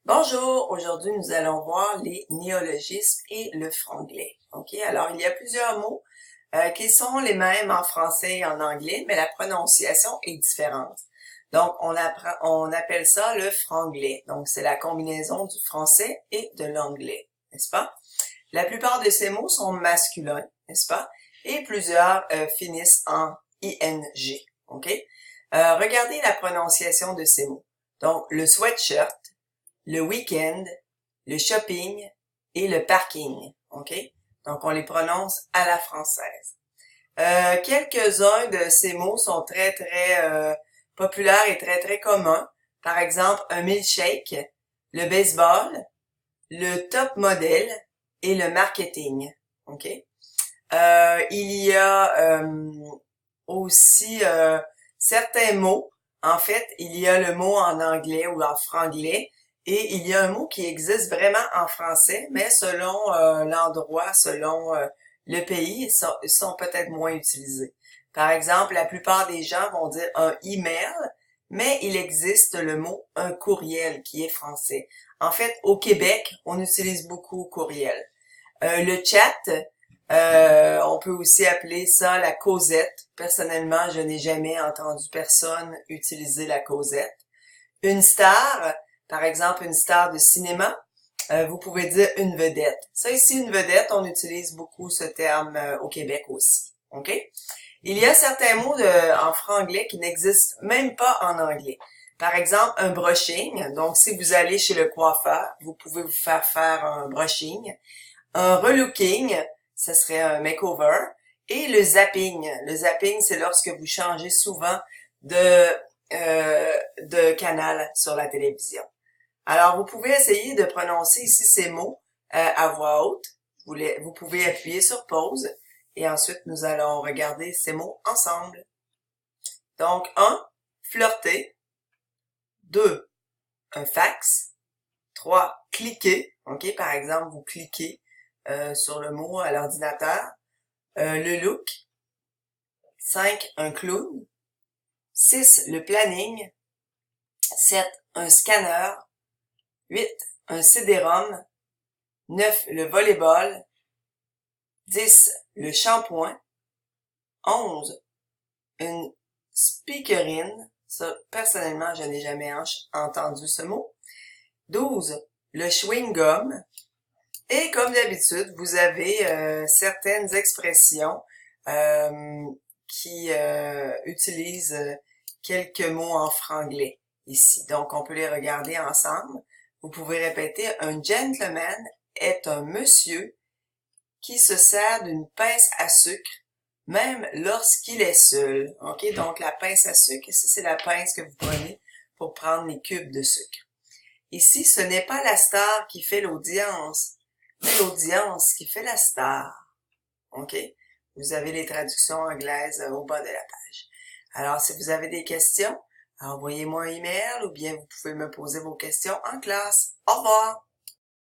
Bonjour, aujourd'hui nous allons voir les néologismes et le franglais. OK, alors il y a plusieurs mots qui sont les mêmes en français et en anglais, mais la prononciation est différente. Donc on appelle ça le franglais. Donc c'est la combinaison du français et de l'anglais, n'est-ce pas? La plupart de ces mots sont masculins, n'est-ce pas? Et plusieurs finissent en ing. OK? Regardez la prononciation de ces mots. Donc le sweatshirt, le week-end, le shopping et le parking, OK? Donc, on les prononce à la française. Quelques-uns de ces mots sont très populaires et très communs. Par exemple, un milkshake, le baseball, le top model et le marketing, OK? Il y a aussi certains mots. En fait, il y a le mot en anglais ou en franglais et il y a un mot qui existe vraiment en français, mais selon l'endroit, selon le pays, ils sont peut-être moins utilisés. Par exemple, la plupart des gens vont dire un email, mais il existe le mot un courriel qui est français. En fait, au Québec, on utilise beaucoup courriel. Le chat, on peut aussi appeler ça la causette. Personnellement, je n'ai jamais entendu personne utiliser la causette. Une star, par exemple une star de cinéma, vous pouvez dire une vedette. Ça ici, une vedette, on utilise beaucoup ce terme au Québec aussi. OK? Il y a certains mots en franglais qui n'existent même pas en anglais. Par exemple, un brushing. Donc, si vous allez chez le coiffeur, vous pouvez vous faire un brushing. Un relooking, ce serait un makeover. Et le zapping. Le zapping, c'est lorsque vous changez souvent de canal sur la télévision. Alors, vous pouvez essayer de prononcer ici ces mots à voix haute. Vous pouvez appuyer sur pause et ensuite nous allons regarder ces mots ensemble. Donc, 1, flirter. 2, un fax. 3, cliquer. OK, par exemple, vous cliquez sur le mot à l'ordinateur. Le look. 5, un clown. 6, le planning. 7, un scanner. 8, un CD-ROM. 9, le volleyball. 10, le shampoing. 11, une speakerine. Ça, personnellement, je n'ai jamais entendu ce mot. 12, le chewing-gum. Et comme d'habitude, vous avez certaines expressions qui utilisent quelques mots en franglais ici. Donc, on peut les regarder ensemble. Vous pouvez répéter, un gentleman est un monsieur qui se sert d'une pince à sucre, même lorsqu'il est seul. OK? Donc, la pince à sucre, ici, c'est la pince que vous prenez pour prendre les cubes de sucre. Ici, ce n'est pas la star qui fait l'audience, mais l'audience qui fait la star. OK? Vous avez les traductions anglaises au bas de la page. Alors, si vous avez des questions, envoyez-moi un email ou bien vous pouvez me poser vos questions en classe. Au revoir!